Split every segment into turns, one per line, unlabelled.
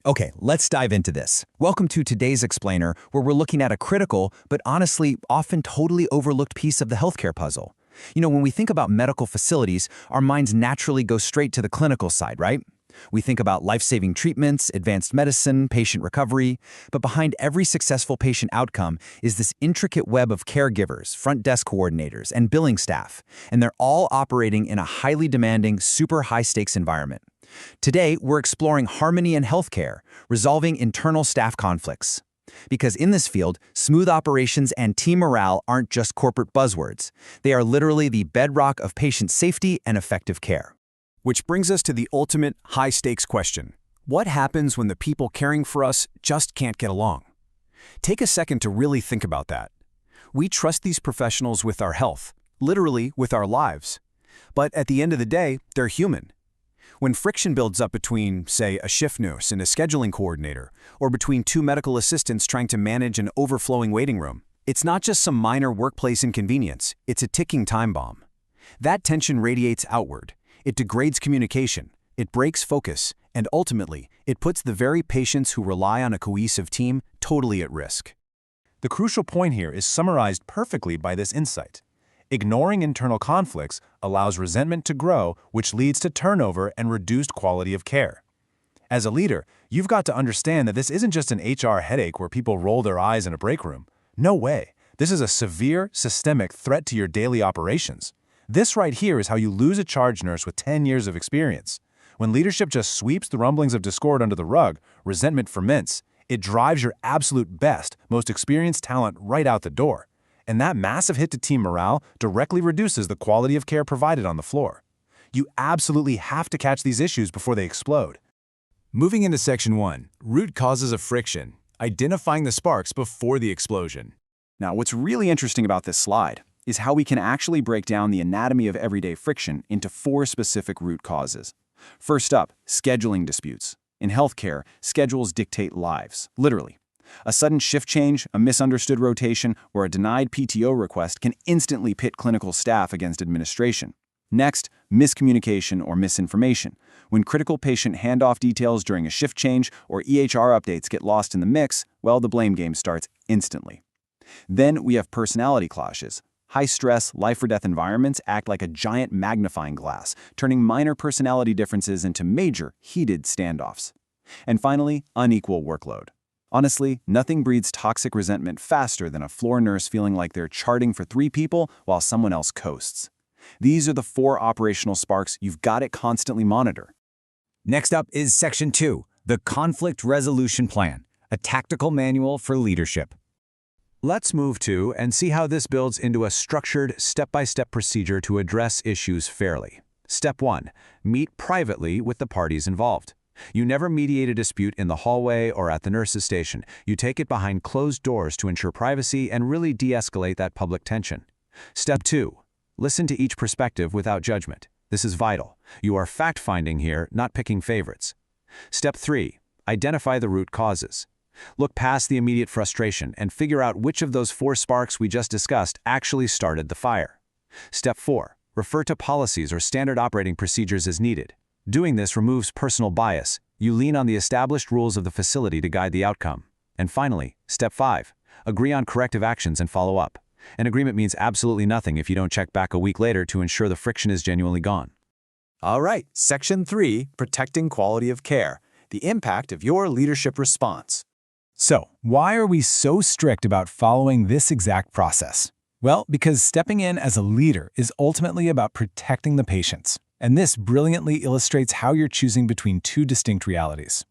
Okay, let's dive into this. Welcome to today's explainer, where we're looking at a critical, but honestly, often totally overlooked piece of the healthcare puzzle. When we think about medical facilities, our minds naturally go straight to the clinical side, right? We think about life-saving treatments, advanced medicine, patient recovery, but behind every successful patient outcome is this intricate web of caregivers, front desk coordinators, and billing staff, and they're all operating in a highly demanding, super high-stakes environment. Today, we're exploring harmony in healthcare, resolving internal staff conflicts. Because in this field, smooth operations and team morale aren't just corporate buzzwords. They are literally the bedrock of patient safety and effective care.
Which brings us to the ultimate high-stakes question. What happens when the people caring for us just can't get along? Take a second to really think about that. We trust these professionals with our health, literally with our lives. But at the end of the day, they're human. When friction builds up between, say, a shift nurse and a scheduling coordinator, or between two medical assistants trying to manage an overflowing waiting room, it's not just some minor workplace inconvenience, it's a ticking time bomb. That tension radiates outward. It degrades communication, it breaks focus, and ultimately, it puts the very patients who rely on a cohesive team totally at risk.
The crucial point here is summarized perfectly by this insight. Ignoring internal conflicts allows resentment to grow, which leads to turnover and reduced quality of care. As a leader, you've got to understand that this isn't just an HR headache where people roll their eyes in a break room. No way. This is a severe, systemic threat to your daily operations. This right here is how you lose a charge nurse with 10 years of experience. When leadership just sweeps the rumblings of discord under the rug, resentment ferments. It drives your absolute best, most experienced talent right out the door. And that massive hit to team morale directly reduces the quality of care provided on the floor. You absolutely have to catch these issues before they explode.
Moving into Section 1, root causes of friction, identifying the sparks before the explosion.
Now, what's really interesting about this slide is how we can actually break down the anatomy of everyday friction into 4 specific root causes. First up, scheduling disputes. In healthcare, schedules dictate lives, literally. A sudden shift change, a misunderstood rotation, or a denied PTO request can instantly pit clinical staff against administration. Next, miscommunication or misinformation. When critical patient handoff details during a shift change or EHR updates get lost in the mix, well, the blame game starts instantly. Then we have personality clashes. High-stress, life-or-death environments act like a giant magnifying glass, turning minor personality differences into major, heated standoffs. And finally, unequal workload. Honestly, nothing breeds toxic resentment faster than a floor nurse feeling like they're charting for 3 people while someone else coasts. These are the 4 operational sparks you've got to constantly monitor.
Next up is Section 2, the Conflict Resolution Plan, a tactical manual for leadership.
Let's move to and see how this builds into a structured, step-by-step procedure to address issues fairly. Step 1. Meet privately with the parties involved. You never mediate a dispute in the hallway or at the nurse's station. You take it behind closed doors to ensure privacy and really de-escalate that public tension. Step 2. Listen to each perspective without judgment. This is vital. You are fact-finding here, not picking favorites. Step 3. Identify the root causes. Look past the immediate frustration and figure out which of those 4 sparks we just discussed actually started the fire. Step 4. Refer to policies or standard operating procedures as needed. Doing this removes personal bias. You lean on the established rules of the facility to guide the outcome. And finally, Step 5. Agree on corrective actions and follow up. An agreement means absolutely nothing if you don't check back a week later to ensure the friction is genuinely gone.
All right, Section 3, protecting quality of care, the impact of your leadership response.
So, why are we so strict about following this exact process? Well, because stepping in as a leader is ultimately about protecting the patients. And this brilliantly illustrates how you're choosing between 2 distinct realities.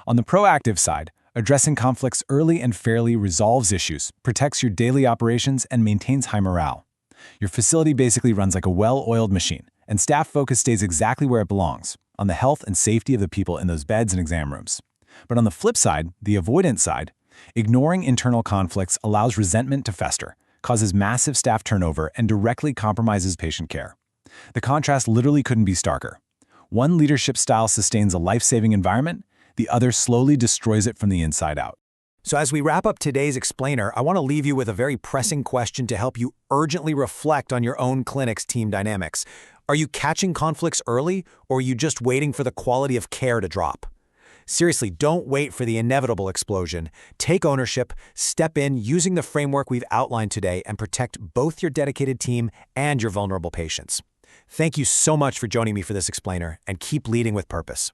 On the proactive side, addressing conflicts early and fairly resolves issues, protects your daily operations, and maintains high morale. Your facility basically runs like a well-oiled machine, and staff focus stays exactly where it belongs, on the health and safety of the people in those beds and exam rooms. But on the flip side, the avoidance side, ignoring internal conflicts allows resentment to fester, causes massive staff turnover, and directly compromises patient care. The contrast literally couldn't be starker. One leadership style sustains a life-saving environment, the other slowly destroys it from the inside out.
So as we wrap up today's explainer, I want to leave you with a very pressing question to help you urgently reflect on your own clinic's team dynamics. Are you catching conflicts early, or are you just waiting for the quality of care to drop? Seriously, don't wait for the inevitable explosion. Take ownership, step in using the framework we've outlined today, and protect both your dedicated team and your vulnerable patients. Thank you so much for joining me for this explainer, and keep leading with purpose.